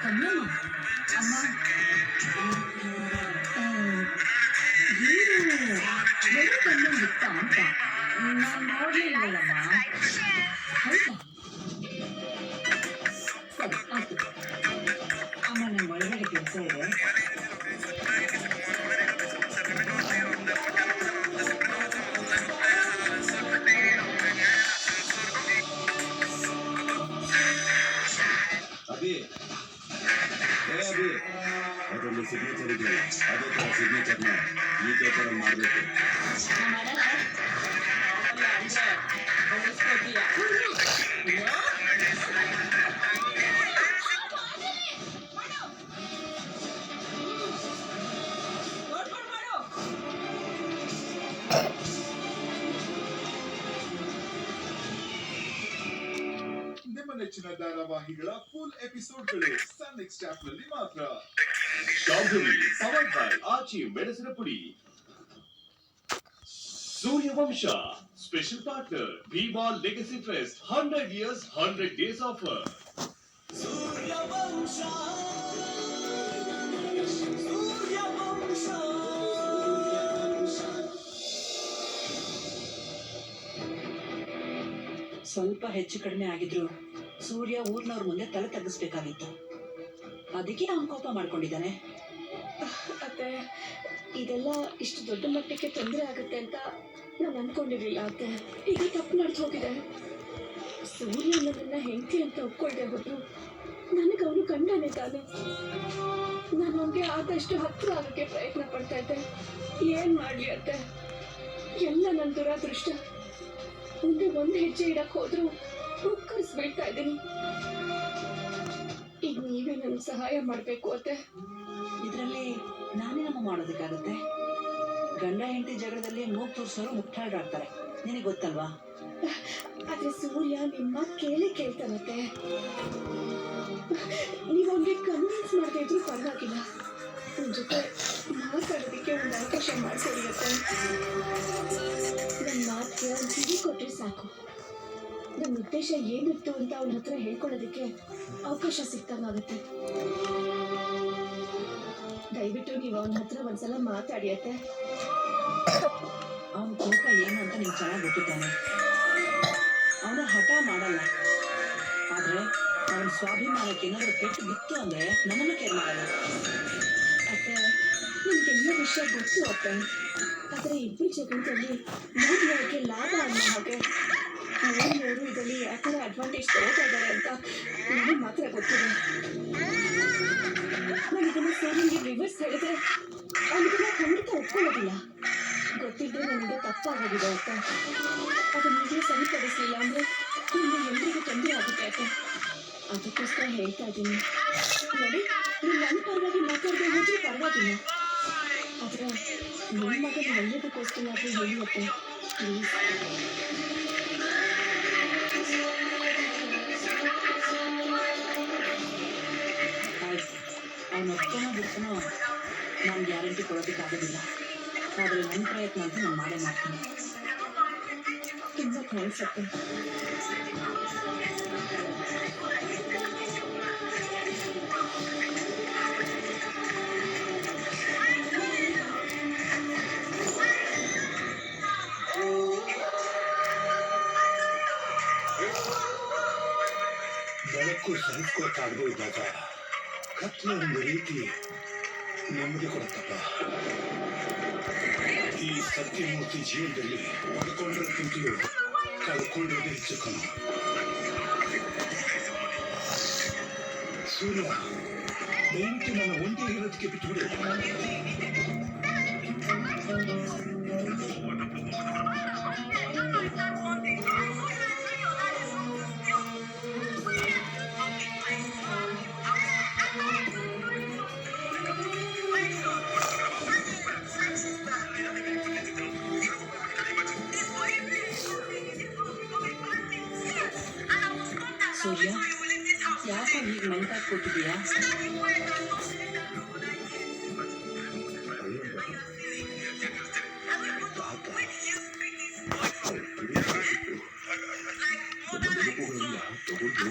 ಕಣ್ಣಮ್ಮ ಅಮ್ಮ ಏನು ಎರಡು ಕಣ್ಣು ಬಿತ್ತ ಅಂತ ನಾನು ನೋಡ್ಲಿಲ್ಲಲ್ಲಮ್ಮ. ಹೌದಾ ಸರಿ ಆಯ್ತು ಅಮ್ಮ, ನನ್ನ ಒಳಗಡೆ ಕೆಲಸ ಇದೆ. ಅಭಿ ಅಭಿ ಅದರಲ್ಲಿ ಸಿಗ್ನೇಚರ್ ಇದೆ, ಅದೇ ಥರ ಸಿಗ್ನೇಚರ್ನ ಈ ಪೇಪರಲ್ಲಿ ಮಾಡಬೇಕು. ನಿಮ್ಮ ನೆಚ್ಚಿನ ಧಾರಾವಾಹಿಗಳ ಫುಲ್ ಎಪಿಸೋಡ್ಗಳು ಸನ್ ನೆಕ್ಸ್ಟ್ ಆಪ್ ನಲ್ಲಿ ಮಾತ್ರ. ಸ್ಟ್ರಾಬೆರಿ ಪವರ್ಡ್ ಬೈ ಆಚಿ ಮೆಣಸಿನ ಪುಡಿ. Suryavamsha special partner Viva Legacy fest 100 years 100 days offer. Suryavamsha Suryavamsha. ಸ್ವಲ್ಪ ಹೆಚ್ಚು ಕಡಿಮೆ ಆಗಿದ್ರು ಸೂರ್ಯ ಊರ್ನವ್ರ ಮುಂದೆ ತಲೆ ತಗ್ಗಿಸ್ಬೇಕಾಗಿತ್ತು. ಅದಕ್ಕೆ ಅವನು ಕೋಪ ಮಾಡ್ಕೊಂಡಿದ್ದಾನೆ. ಅತ್ತೆ, ಇದೆಲ್ಲ ಇಷ್ಟು ದೊಡ್ಡ ಮಟ್ಟಕ್ಕೆ ತೊಂದರೆ ಆಗುತ್ತೆ ಅಂತ ನಾನು ಅನ್ಕೊಂಡಿರ್ಲಿಲ್ಲ ಅತ್ತೆ. ಈಗ ತಪ್ಪು ನಡೆದು ಹೋಗಿದೆ. ಸೂರ್ಯ ನನ್ನನ್ನು ಹೆಂಡತಿ ಅಂತ ಒಪ್ಕೊಳ್ದೆ ಹೋದ್ರು ನನಗೆ ಅವನು ಕಂಡನೇ ತಾನೆ. ನಾನು ಅವನಿಗೆ ಆದಷ್ಟು ಹತ್ತಿರ ಆಗೋಕ್ಕೆ ಪ್ರಯತ್ನ ಪಡ್ತಾ ಇದ್ದೆ. ಏನು ಮಾಡಲಿ ಅತ್ತೆ, ಎಲ್ಲ ನನ್ನ ದುರಾದೃಷ್ಟ. ಮುಂದೆ ಒಂದು ಹೆಜ್ಜೆ ಇಡಕ್ಕೆ ಹೋದ್ರು ಮುಕ್ಕರಿಸ್ಬಿಡ್ತಾ ಇದ್ದೀನಿ. ಈಗ ನೀವೇ ನನಗೆ ಸಹಾಯ ಮಾಡಬೇಕು ಅತ್ತೆ. ಇದರಲ್ಲಿ ನಾನೇನಮ್ಮ ಮಾಡೋದಕ್ಕಾಗುತ್ತೆ? ಗಂಡ ಹೆಂಡತಿ ಜಗಳದಲ್ಲಿ ಮೂಗ್ ತೋರಿಸೋರು ಮುಟ್ಟಾಡ್ರಾಡ್ತಾರೆ, ನಿನಗೆ ಗೊತ್ತಲ್ವಾ? ಆದ್ರೆ ಸೂರ್ಯ ನಿಮ್ಮ ಕೇಳಿ ಕೇಳ್ತಾನತ್ತೆ. ನೀವು ಅವನಿಗೆ ಕನ್ವಿನ್ಸ್ ಮಾಡದೇ ಇದ್ರೂ ಪರವಾಗಿಲ್ಲ. ನಿಮ್ಮ ಜೊತೆ ಮಾತಾಡೋದಕ್ಕೆ ಒಂದು ಅವಕಾಶ ಮಾಡಿಕೊಡಿರುತ್ತೆ. ನನ್ನ ಮಾತಿಗೆ ಅವ್ನು ಕಿವಿ ಕೊಟ್ಟರೆ ಸಾಕು. ನನ್ನ ಉದ್ದೇಶ ಏನಿತ್ತು ಅಂತ ಅವನ ಹತ್ರ ಹೇಳ್ಕೊಳ್ಳೋದಕ್ಕೆ ಅವಕಾಶ ಸಿಗ್ತಾಗುತ್ತೆ. ದಯವಿಟ್ಟು ನೀವು ಅವನ ಹತ್ರ ಒಂದ್ಸಲ ಮಾತಾಡಿಯತ್ತೆ. ಅವನ ಕೋಪ ಏನು ಅಂತ ನಿಮ್ಗೆ ಚೆನ್ನಾಗಿ ಗೊತ್ತಿದ್ದಾನೆ. ಅವನು ಹಠ ಮಾಡಲ್ಲ, ಆದ್ರೆ ಅವನ ಸ್ವಾಭಿಮಾನಕ್ಕೆ ಏನಾದರೂ ಕೆಟ್ಟು ಬಿತ್ತು ಅಂದ್ರೆ ನಮ್ಮನ್ನು ಕೇರ್ ಮಾಡಲ್ಲ. ಅತ್ತೆ, ನಿಮ್ಗೆಲ್ಲ ವಿಷಯ ಗೊತ್ತು ಅತ್ತೆ. ಆದರೆ ಇಬ್ಬರು ಜಗತ್ತಲ್ಲಿ ಮೂರನೇವರಿಗೆ ಲಾಭ ಅನ್ನೋ ಹಾಗೆ ಮೂರನೇವರು ಇದರಲ್ಲಿ ಯಾವ ಥರ ಅಡ್ವಾಂಟೇಜ್ ತಗೋತಾ ಇದ್ದಾರೆ ಅಂತ ನನಗೆ ಮಾತ್ರ ಗೊತ್ತಿದೆ. ನಾನು ಇದನ್ನು ಸೂರ್ಯನಿಗೆ ರಿವರ್ಸ್ ಹೇಳಿದ್ರೆ ಅವನಿಗೆಲ್ಲ ಖಂಡಿತ ಒಪ್ಕೊಳ್ಳೋದಿಲ್ಲ. ಗೊತ್ತಿದ್ದರೆ ನನಗೆ ತಪ್ಪಾಗೋದಿದೆ ಅತ್ತೆ. ಅದನ್ನು ನೀವೇ ಸರಿಪಡಿಸಲಿಲ್ಲ ಅಂದರೆ ನಿಮಗೆ ಎಲ್ರಿಗೂ ತೊಂದರೆ ಆಗುತ್ತೆ ಅತ್ತೆ. ಅದಕ್ಕೋಸ್ಕರ ಹೇಳ್ತಾ ಇದ್ದೀನಿ. ನೋಡಿ, ನೀವು ನನ್ನ ಪರವಾಗಿ ಮಾತಾಡದೆ ಹೋದ್ರೆ ಪರವಾಗಿಲ್ಲ, ಆದರೆ ನಿಮ್ಮ ಮಗನ ಒಳ್ಳೆಯದಕ್ಕೋಸ್ಕರ ಹೇಳಿಯತ್ತೆ ಪ್ಲೀಸ್. ಆಯ್ತು, ಅವನು ಒಪ್ಕೊನೋ ಬಿಡ್ತಾನೋ ನಾನು ಗ್ಯಾರಂಟಿ ಕೊಡೋದಕ್ಕಾಗೋದಿಲ್ಲ. ಆದರೆ ನನ್ನ ಪ್ರಯತ್ನ ಅಂತ ನಾನು ಮಾಡೇ ಮಾಡ್ತೀನಿ. ತುಂಬ ಥ್ಯಾಂಕ್ಸ್ ಅತ್ತೆ. ಬೆಳಕು ಸಹಿಸ್ಕೊಳ್ತಾಗದೇ ಇದ್ದಾಗ ಕತ್ಲೆ ಒಂದು ರೀತಿ ನೆಮ್ಮದಿ ಕೊಡುತ್ತಪ್ಪ. ಈ ಸತ್ಯಮೂರ್ತಿ ಜೀವನದಲ್ಲಿ ಪಡ್ಕೊಂಡಿರೋಕ್ಕಿಂತಲೂ ಕಳ್ಕೊಂಡಿರೋದೇ ಹೆಚ್ಚು ಕಣ. ಸೂರ್ಯ, ದಯವಿಟ್ಟು ನನ್ನ ಒಂದೇ ಇರೋದಕ್ಕೆ ಬಿಟ್ಟುಬಿಡು. ಸೂರ್ಯ, ಯಾಕೆ ಹೀಗೆ ಮೆಂಟಾಗಿ ಕೊಟ್ಟಿದೀಯಾ?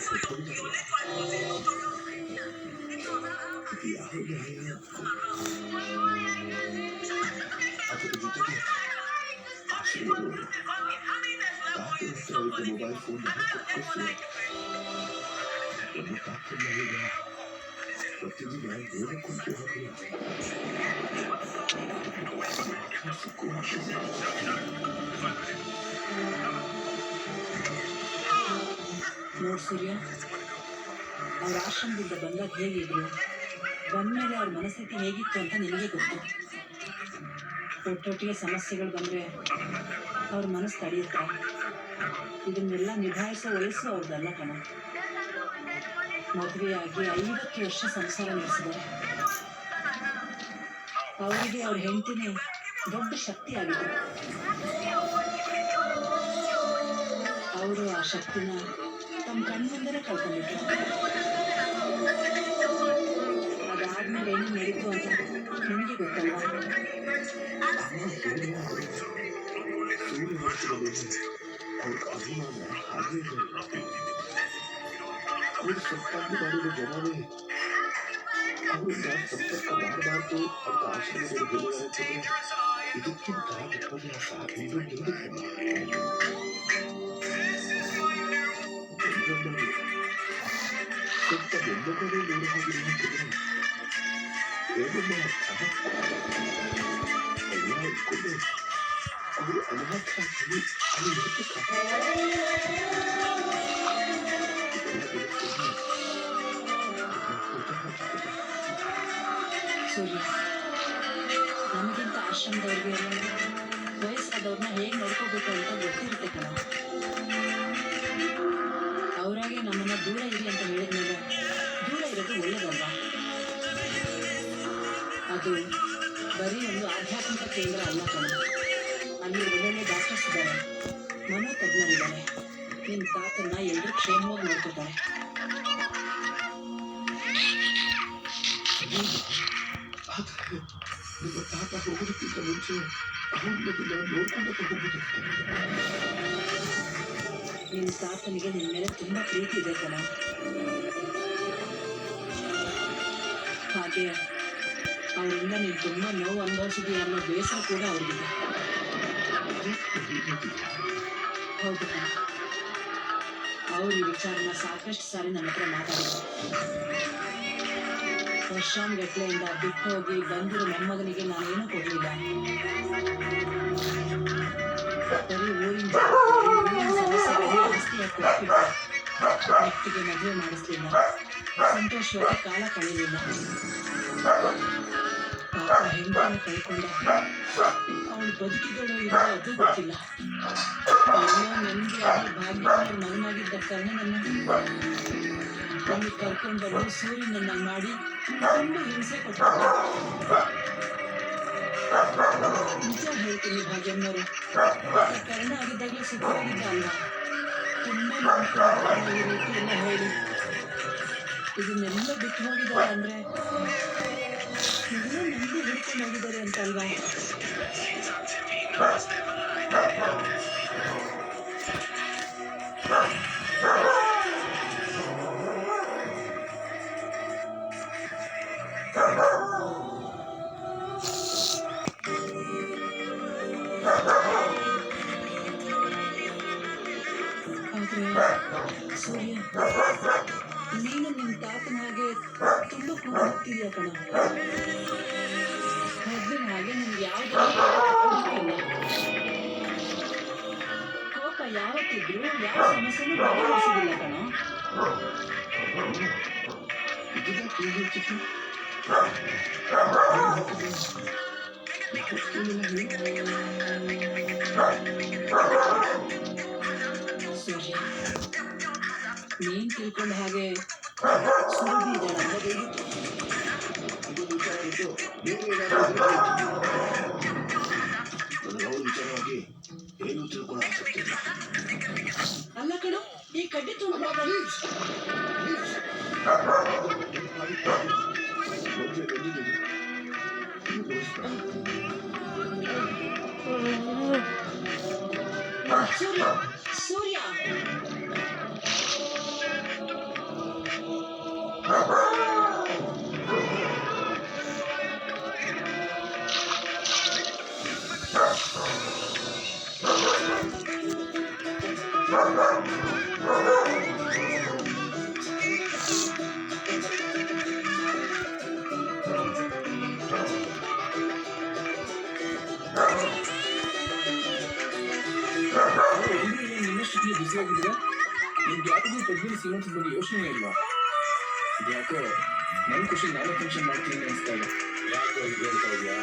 ಹೊರಟೋಗಿದ್ದಾರಲ್ಲ, ಇದು ಯಾವ ನ್ಯಾಯ? ಅದರ ಜೊತೆಗೆ ಆಶೀರ್ವಾದ ತಾತನ ಹತ್ರ ಇದ್ದ ಮೊಬೈಲ್ ಫೋನ್ ಕೊಟ್ಟು ನಮ್ಮ ತಾತನ ಈಗ ಪ್ರತಿದಿನ ಓದಕ್ಕಂತೂ ಹೋಗಲ್ಲ. ನೋಡ್ ಸೂರ್ಯ, ಅವ್ರ ಆಶ್ರಮದಿಂದ ಬಂದಾಗ ಹೇಗಿದ್ರು, ಬಂದ್ಮೇಲೆ ಅವ್ರ ಮನಸ್ಥಿತಿ ಹೇಗಿತ್ತು ಅಂತ ನಿನಗೆ ಗೊತ್ತು. ಒಟ್ಟೊಟ್ಟಿಗೆ ಸಮಸ್ಯೆಗಳು ಬಂದರೆ ಅವ್ರ ಮನಸ್ಸು ತಡೆಯುತ್ತೆ. ಇದನ್ನೆಲ್ಲ ನಿಭಾಯಿಸೋ ವಯಸ್ಸು ಅವ್ರದ್ದಲ್ಲ ಕಣ. ಮದುವೆಯಾಗಿ 50 ವರ್ಷ ಸಂಸಾರ ನಡೆಸಿದ್ದಾರೆ. ಅವರಿಗೆ ಅವ್ರ ಹೆಂಡತಿನೇ ದೊಡ್ಡ ಶಕ್ತಿ ಆಗಿದೆ. ಅವರು ಆ ಶಕ್ತಿನ ತಮ್ಮ ಕಣ್ಮುಂದೆನೇ ಕಳ್ಕೊಂಡಿದ್ರು. ಅದಾದ್ಮೇಲೆ ಏನು ನಡೀತು ಅಂತ ನಿಮಗೆ ಗೊತ್ತಲ್ವಾ? ಸೂರ್ಯ ಹೊರಟಿದ ಮೇಲೆ ಅವ್ರ ಅಭಿಮಾನ ಹಾಗೆ ಅವರು ಸಂಪಾದನೆ ಮಾಡಿದ ಜನರೇ ಅವರಿಂದ ಸಂಪರ್ಕ ಮಾಡಬಾರ್ದು ಅಂತ ಆಶ್ರಮದಲ್ಲಿ ಹೇಳಿದರೆ ಇದಕ್ಕಿಂತ ವಿಪರ್ಯಾಸ ಇನ್ನೊಂದಿರಲಿಲ್ಲ. ಸ್ವಲ್ಪ ಎಲ್ಲಗಳೇ ನೋಡ ಹೋಗಿರುವಂತಿದ್ರೆ ಏನನ್ನ ಅರ್ಥ ಎಲ್ಲ ಇಟ್ಕೊಂಡು ಅವರು ಅನಾಥರಾಗಿ ಅಲ್ಲಿ ಇರಬೇಕ. ಸೂರ್ಯ, ನಮಗಿಂತ ಆಶ್ರಮದವ್ರಿಗೆ ವಯಸ್ಸಾದವ್ರನ್ನ ಹೇಗೆ ನೋಡ್ಕೋಬೇಕು ಅಂತ ಗೊತ್ತಿರುತ್ತೆ ಕಣ. ಅವರಾಗೆ ನಮ್ಮನ್ನ ದೂರ ಇರಿ ಅಂತ ಹೇಳಿದ್ಮೇಲೆ ದೂರ ಇರೋದು ಒಳ್ಳೇದಲ್ವಾ? ಅದು ಬರೀ ಒಂದು ಆಧ್ಯಾತ್ಮಿಕ ಕೇಂದ್ರ ಅಲ್ಲ ಕಣ. ಅಲ್ಲಿ ಒಳ್ಳೊಳ್ಳೆ ಡಾಕ್ಟರ್ಸ್ ಇದ್ದಾರೆ, ಮನೋತಜ್ಞರಿದ್ದಾರೆ. ನಿಮ್ಮ ತಾತನ್ನ ಎಲ್ಲರೂ ಕ್ಷೇಮವಾಗಿ ನೋಡ್ಕೋತಾರೆ. ಆದರೆ ನಿಮ್ಮ ತಾತ ಹೋಗೋದಕ್ಕಿಂತ ಮುಂಚೆ ಅವ್ರನ್ನ ನೋಡ್ಕೊಂಡು ಹೋಗ್ಬೋದಿರ್ತಾರೆ. ನಿಮ್ಮ ತಾತನಿಗೆ ನಿನ್ನ ಮೇಲೆ ತುಂಬ ಪ್ರೀತಿ ಇದೆ ಕಣ. ಹಾಗೆ ಅವರಿಂದ ನೀನು ತುಂಬ ನೋವು ಅನುಭವಿಸಿದೀಯ ಅನ್ನೋ ಬೇಸರ ಕೂಡ ಅವ್ರಿಗಿದೆ. ಹೌದು ಕಣ. ಅವ್ರು ಈ ವಿಚಾರನ ಸಾಕಷ್ಟು ಸಾರಿ ನನ್ನ ಹತ್ರ ಮಾತಾಡಿದ್ರು. ವರ್ಷಾನ್ಗಟ್ಲೆಯಿಂದ ಬಿಟ್ಟು ಹೋಗಿ ಬಂದಿರೋ ಮೊಮ್ಮಗನಿಗೆ ನಾನೇನೂ ಕೊಡಲಿಲ್ಲ. ಬರೀ ಊರಿನ ಸಮಸ್ಯೆಗಳಿಗೆ ಆಸ್ತಿಯಾಗಿ ಕೊಟ್ಬಿಟ್ಟು ವ್ಯಕ್ತಿಗೆ ಮದುವೆ ಮಾಡಿಸ್ಲಿಲ್ಲ. ಸಂತೋಷವಾಗಿ ಕಾಲ ಕಳೆಯಲಿಲ್ಲ. ಪಾಪ ಹೆಂಡತಿನ ಕಳ್ಕೊಂಡ. ಅವಳು ಬದುಕಿದಳು ಇಲ್ಲ ಅದು ಗೊತ್ತಿಲ್ಲ. ಏನೋ ನೆಮ್ಮದಿಯಾಗಿ ಭಾಗ್ಯವಾದ ಮಗನಾಗಿದ್ದ ಕಾರಣ ನನ್ನ ಕರ್ಕೊಂಡು ಬಂದು ಸೂರ್ಯನನ್ನ ಮಾಡಿ ತುಂಬ ಹಿಂಸೆ ಕೊಟ್ಟರು. ನಿಜ ಹೇಳ್ತೀನಿ ಭಾಗ್ಯಮ್ಮನವರು, ಕರ್ಣ ಆಗಿದ್ದಾಗಲೇ ಸುಖವಾಗಿದ್ದ ಅಲ್ವಾ? ತುಂಬ ಈ ರೀತಿ ಎಲ್ಲ ಹೇಳಿ ಇದನ್ನೆಲ್ಲ ಬಿಟ್ಟು ಹೋಗಿದ್ದಾರೆ ಅಂದರೆ ಎಲ್ಲ ನಮಗೆ ಹಿಡ್ಕೊಂಡು ಹೋಗಿದ್ದಾರೆ ಅಂತ ಅಲ್ವಾ? ಆದರೆ ಸೂರ್ಯ, ನೀನು ನಿಮ್ಮ ತಾತನ ಹಾಗೆ ತುಂಬ ಕೋಪ ಹೋಗ್ತಿದ್ಯಾ ಕಣ. ಮೊದಲಿನ ಹಾಗೆ ನಿಮ್ಗೆ ಯಾವುದೇ ಕೋಪ ಯಾವತ್ತಿದ್ರು ಯಾವ ಸಮಸ್ಯೆನೂ ಬಗೆಹರಿಸೋದಿಲ್ಲ ಕಣ. ಸೂರ್ಯ, ನೀನ್ ತಿಳ್ಕೊಂಡ ಹಾಗೆ ಸುರಭಿ ಇದ್ದಾಳೆ ಅನ್ನೋದೇಗಿತ್ತು. ಇದೊಂದು ವಿಚಾರ ಇದ್ದು ಬೇರೆ ಏನಾದರೂ ನನಗೆ ಅವ್ರ ವಿಚಾರವಾಗಿ ಏನು ತಿಳ್ಕೊಳ್ಳೋ ಆಸಕ್ತಿ ಇಲ್ಲ. ಅಲ್ಲ ಕಣ, ಈ ಕಡ್ಡಿ ತುಂಬ ಮೊದಲೇ ಬಂದಿದ್ದೀನಿ. ಸೂರ್ಯ, ಸೂರ್ಯ ನಿನ್ನಷ್ಟಕ್ಕೆ ಬಿಸಿ ಆಗಿದ್ರೆ ನಿಮ್ಗೆ ಯಾರಿಗೂ ಪದ್ಮಿನಿ ಶ್ರೀಮಂತದ ಬಗ್ಗೆ ಯೋಚನೆ ಇಲ್ವಾ? ಯಾಕೋ ನನ್ನ ಖುಷಿ ನಾನೇ ಫಂಕ್ಷನ್ ಮಾಡ್ತೀನಿ ಅನಿಸ್ತಾ ಇದೆ. ಯಾಕೋ ಇದು ಹೇಳ್ತಾ ಇದೆಯಾ?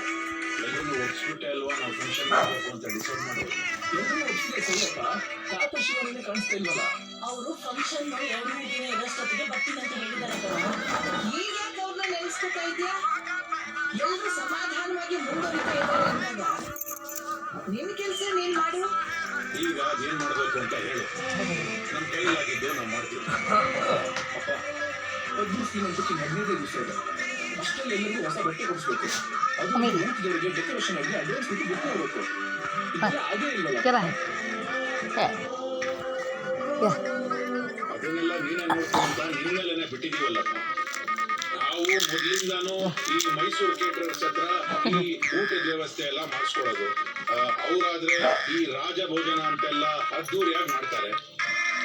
ಎಲ್ಲರೂ ಒಪ್ಸ್ಬಿಟ್ಟೆ ಅಲ್ವಾ ನಾವು ಫಂಕ್ಷನ್ ಮಾಡಬೇಕು ಅಂತ ಡಿಸೈಡ್ ಮಾಡೋದು. ಎಲ್ಲರೂ ಒಪ್ಪಿಗೆ ಸರಿಯಪ್ಪ, ತಾತ ಶಿವನೇ ಕಾಣಿಸ್ತಾ ಇಲ್ವಲ್ಲ? ಅವರು ಫಂಕ್ಷನ್ 2-3 ದಿನ ಇರೋಷ್ಟೊತ್ತಿಗೆ ಬರ್ತೀನಿ ಅಂತ ಹೇಳಿದ್ದಾರೆ. ಈಗ ಅವ್ರನ್ನ ನೆನೆಸ್ಕೊತಾ ಇದೆಯಾ? ಎಲ್ಲರೂ ಸಮಾಧಾನವಾಗಿ ಮುಂದುವರಿತಾ ಇದ್ದಾರೆ ಅಂದಾಗ ನಿನ್ ಕೆಲಸ ನೀನ್ ಮಾಡು. ಈಗ ಅದೇನ್ ಮಾಡ್ಬೇಕು ಅಂತ ಹೇಳು. ನಮ್ಮ ಕೈಲಾಗಿದ್ದು ನಾವು ಮಾಡ್ತೀವಿ. ಅಪ್ಪ, ಪದ್ಮಿನಿ ಶ್ರೀಮಂತಕ್ಕೆ 15 ದಿವಸ ಇದೆ. ಅಷ್ಟರಲ್ಲಿ ಎಲ್ಲರಿಗೂ ಹೊಸ ಬಟ್ಟೆ ಕೊಡಿಸ್ಬೇಕು. ಅದು ಊಟದವರಿಗೆ ಡೆಕೋರೇಷನ್ ಆಗಿ ಅಡ್ವಾನ್ಸ್ ಕೊಟ್ಟು ಬುಕ್ ಮಾಡಬೇಕು. ಇದೆಲ್ಲ ಆಗೇ ಇಲ್ವಲ್ಲ? ಅದನ್ನೆಲ್ಲ ನೀನೇ ನೋಡ್ಕೊಂತ ನಿನ್ಮೇಲೆನೆ ಬಿಟ್ಟಿದೀವಲ್ಲಪ್ಪ. ನಾವು ಮೊದಲಿಂದಾನು ಈ ಮೈಸೂರು ಕೇಟರರ್ಸ್ ಹತ್ರ ಈ ಊಟದ ವ್ಯವಸ್ಥೆ ಎಲ್ಲ ಮಾಡಿಸ್ಕೊಡೋದು. ಅವರಾದ್ರೆ ಈ ರಾಜ ಭೋಜನ ಅಂತೆಲ್ಲ ಅದ್ದೂರಿಯಾಗಿ ಮಾಡ್ತಾರೆ.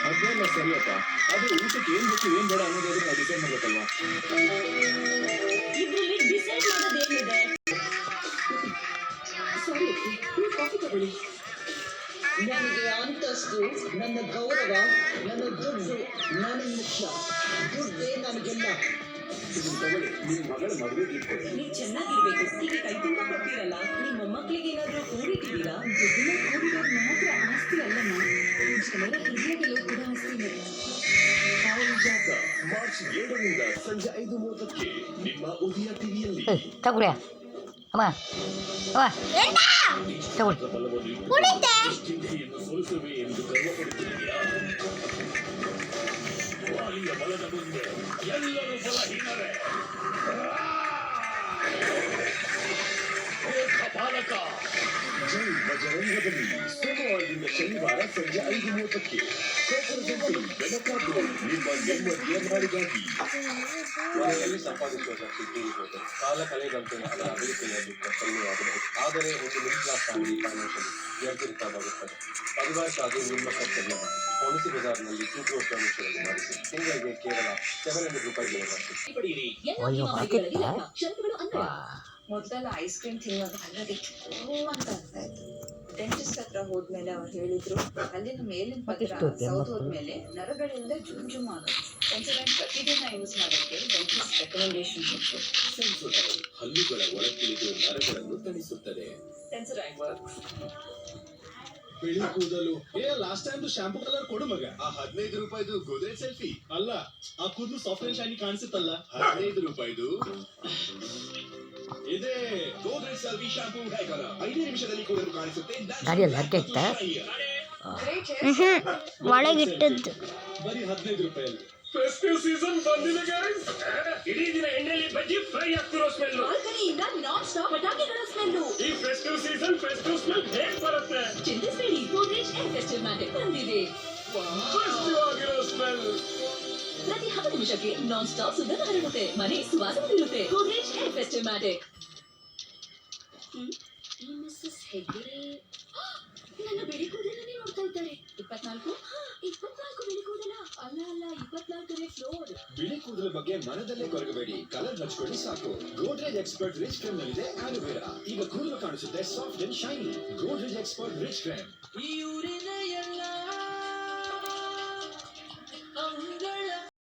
ಅದೆಲ್ಲ ಸರಿಯಪ್ಪ, ಆದ್ರೆ ಊಟಕ್ಕೆ ಏನ್ ಬೇಕು ಏನ್ ಬೇಡ ಅನ್ನೋದಾದ್ರೆ ನಾವು ಡಿಸೈಡ್ ಮಾಡ್ಬೇಕಲ್ವಾ? ಇದ್ರಲ್ಲಿ ಡಿಸೈಡ್ ಮಾಡೋದೇನಿದೆ? ಸಾರಿ, ನೀವು ಕಾಫಿ ತಗೊಳ್ಳಿ. ನನಗೆ ಅಂತಸ್ತು, ನನ್ನ ಗೌರವ, ನನ್ನ ದುಡ್ಡು ನನಗೆ ಮುಖ್ಯ. ದುಡ್ಡೇ ನನಗೆಲ್ಲ. ತಗೊಳ್ಳಿ, ನಿಮ್ಮ ಮಗಳ ಮದುವೆಗೆ ಇಟ್ಕೊಳ್ಳಿ. ನೀವು ಚೆನ್ನಾಗಿರ್ಬೇಕು. ಹೀಗೆ ಕೈ ತುಂಬ ಕೊಡ್ತೀರಲ್ಲ, ನಿಮ್ಮ ಮೊಮ್ಮಕ್ಕಳಿಗೆ ಏನಾದರೂ ಕೂಡಿಟ್ಟಿದ್ದೀರಾ? ದುಡ್ಡಿನ ಕೂಡಿರೋದು ಮಾತ್ರ ಆಸ್ತಿ ಅಲ್ಲಮ್ಮ, ಜನರ ಹೃದಯದಲ್ಲೂ ಕೂಡ ಆಸ್ತಿನೇ. ಪಾರಿಜಾತ ಮಾರ್ಚ್ 7ರಿಂದ ಸಂಜೆ 5:30ಕ್ಕೆ ನಿಮ್ಮ ಉದಯ ಟಿವಿಯಲ್ಲಿ. ತಗೊಳ್ಳಿ ಅಮ್ಮ, ತಗೊಳ್ಳಿ. ಚಿಂತೆಯನ್ನು ಸೋಲಿಸುವೆ ಎಂದು ಗರ್ವಪಡುತ್ತಿದೆಯಾ? ವಾಲಿಯ ಬಲದ ಮುಂದೆ ಎಲ್ಲರೂ ಬಲಹೀನರೇ. ಬಾಲಕ ಜೈ ಬಜರಂಗದಲ್ಲಿ ಸೋಮವಾರದಿಂದ ಶನಿವಾರ ಸಂಜೆ 5:30ಕ್ಕೆ. ಬೆಳಕಾದ್ರು ನಿಮ್ಮ ನೆಮ್ಮದಿಯ ನಾಡಿಗಾಗಿ. ಮನೆಯಲ್ಲಿ ಸಂಪಾದಿಸುವ ಶಕ್ತಿ ತೀರಿಸುತ್ತದೆ. ಕಾಲ ಕಳೆದಂತೆ ಅದರ ಅಭಿವೃದ್ಧಿಯಲ್ಲಿ ಕಷ್ಟವಾಗಬಹುದು. ಆದರೆ ಒಂದು ಮಿಡಲ್ ಕ್ಲಾಸ್ ಫ್ಯಾಮಿಲಿ ಫೈನಾನ್ಷಿಯಲಿ ಜರ್ಜರಿತವಾಗುತ್ತದೆ. ಪರಿವಾರಕ್ಕಾಗಿ ನಿಮ್ಮ ಖರ್ಚನ್ನು ಪಾಲಿಸಿ ಬಜಾರ್ನಲ್ಲಿ ಟೂತ್ ರೋಡ್ ಫರ್ನಿಚರಲ್ಲಿ ಮಾಡಿಸಿ ತಿಂಗಳಿಗೆ ಕೇವಲ 700 ರೂಪಾಯಿಗಳ ಖರ್ಚು ಪಡೆಯಿರಿ. ಅಯ್ಯೋ, ಹಾಕಿತ್ತ? ಶರತ್ತುಗಳು ಅನ್ವಯ. ಮೊದಲೆಲ್ಲ ಐಸ್ ಕ್ರೀಮ್ ತಿನ್ನುವಾಗ ಹಲ್ಲಗೆ ಚೂ ಅಂತ ಆಗ್ತಾ ಇತ್ತು. ಡೆಂಟಿಸ್ಟ್ ಹತ್ರ ಹೋದ್ಮೇಲೆ ಅವ್ರು ಹೇಳಿದ್ರು ಅಲ್ಲಿನ ಮೇಲಿನ ಪತ್ರ ಸೌದೋದ್ಮೇಲೆ ನರಗಳಿಂದ ಜುಮ್ ಜುಮ್ ಆಗುತ್ತೆ. ಒಂದ್ಸಲ ಪ್ರತಿದಿನ ಯೂಸ್ ಮಾಡೋಕ್ಕೆ ಡೆಂಟಿಸ್ಟ್ ರೆಕಮೆಂಡೇಶನ್ ಕೊಟ್ಟು ಸೆನ್ಸೊಡೈನ್ ಹಲ್ಲುಗಳ ಒಳಗಿಳಿದು ನರಗಳನ್ನು ತಣಿಸುತ್ತದೆ. Sensodyne works. ಬಿಳಿ ಕೂದಲು ಲಾಸ್ಟ್ ಟೈಮ್ ಶಾಂಪೂ ಕಲರ್ ಕೊಡು ಮಗ. ಆ 15 ರೂಪಾಯಿದು ಗೋದ್ರೇಜ್ ಸೆಲ್ಫಿ ಅಲ್ಲ, ಆ ಕೂದಲು ಸಾಫ್ಟ್ ಅಂಡ್ ಶೈನಿ ಕಾಣಿಸುತ್ತಲ್ಲ. 15 ರೂಪಾಯಿದು ಇದೇ Godrej selfie shampoo hair colour 5 ನಿಮಿಷದಲ್ಲಿ ಕೂದಲು ಕಾಣಿಸುತ್ತೆ. ಗಾಡಿಯಲ್ಲಿ ಹರಕೆ ಇತ್ತ? ಒಳಗಿಟ್ಟದ್ದು ಬರೀ 15 ರೂಪಾಯಲ್ಲಿ. ಫೆಸ್ಟಿವ್ ಸೀಸನ್ ಬಂದಿದೆ ಗೈಸ್. ಇಡೀ ದಿನ ಎಣ್ಣೆಯಲ್ಲಿ ಬಜ್ಜಿ ಫ್ರೈ ಆಗ್ತಿರೋ ಸ್ಮೆಲ್. ಬಾಲ್ಕನಿಯಿಂದ ನಾನ್ ಸ್ಟಾಪ್ ಪಟಾಕಿಗಳ ಸ್ಮೆಲ್ಲು. ಈ ಫೆಸ್ಟಿವ್ ಸೀಸನ್ ಫೆಸ್ಟಿವ್ ಸ್ಮೆಲ್ ಹೇಗೆ ಬರುತ್ತೆ? ಚಿಂತಿಸಬೇಡಿ, ಗೋದ್ರೇಜ್ ಏರ್ ಫೆಸ್ಟಿವ್ ಮ್ಯಾಟಿಕ್ ಬಂದಿದೆ. ಫೆಸ್ಟಿವ್ ಆಗಿರೋ ಸ್ಮೆಲ್. ಪ್ರತಿ 10 ನಿಮಿಷಕ್ಕೆ ನಾನ್ ಸ್ಟಾಪ್ ಸುಗಂಧ ಹರಡುತ್ತೆ, ಮನೆ ಸುವಾಸವಿರುತ್ತೆ. Godrej air festive matic. ಈ ಮಿಸ್ಸಸ್ ಹೆಗ್ಡೆ ನನ್ನ ಬಿಳಿ ಕೂದಲನ್ನೇ ನೋಡ್ತಾ ಇದ್ದಾರೆ. 24 ಬಿಳಿ ಕೂದಲ ಅಲ್ಲ 24ನೇ ಫ್ಲೋರ್. ಬಿಳಿ ಕೂದಲ ಬಗ್ಗೆ ಮನದಲ್ಲೇ ಕೊರಗಬೇಡಿ, ಕಲರ್ ಹಚ್ಕೊಳ್ಳಿ ಸಾಕು. ಗೋದ್ರೇಜ್ ಎಕ್ಸ್ಪರ್ಟ್ ರಿಚ್ ಕ್ರೀಮ್ ನಲ್ಲಿದೆ ಆಲೋವೆರಾ. ಈಗ ಕೂದಲು ಕಾಣಿಸುತ್ತೆ soft and shiny. Godrej expert rich cream. ಈ ಊರೇ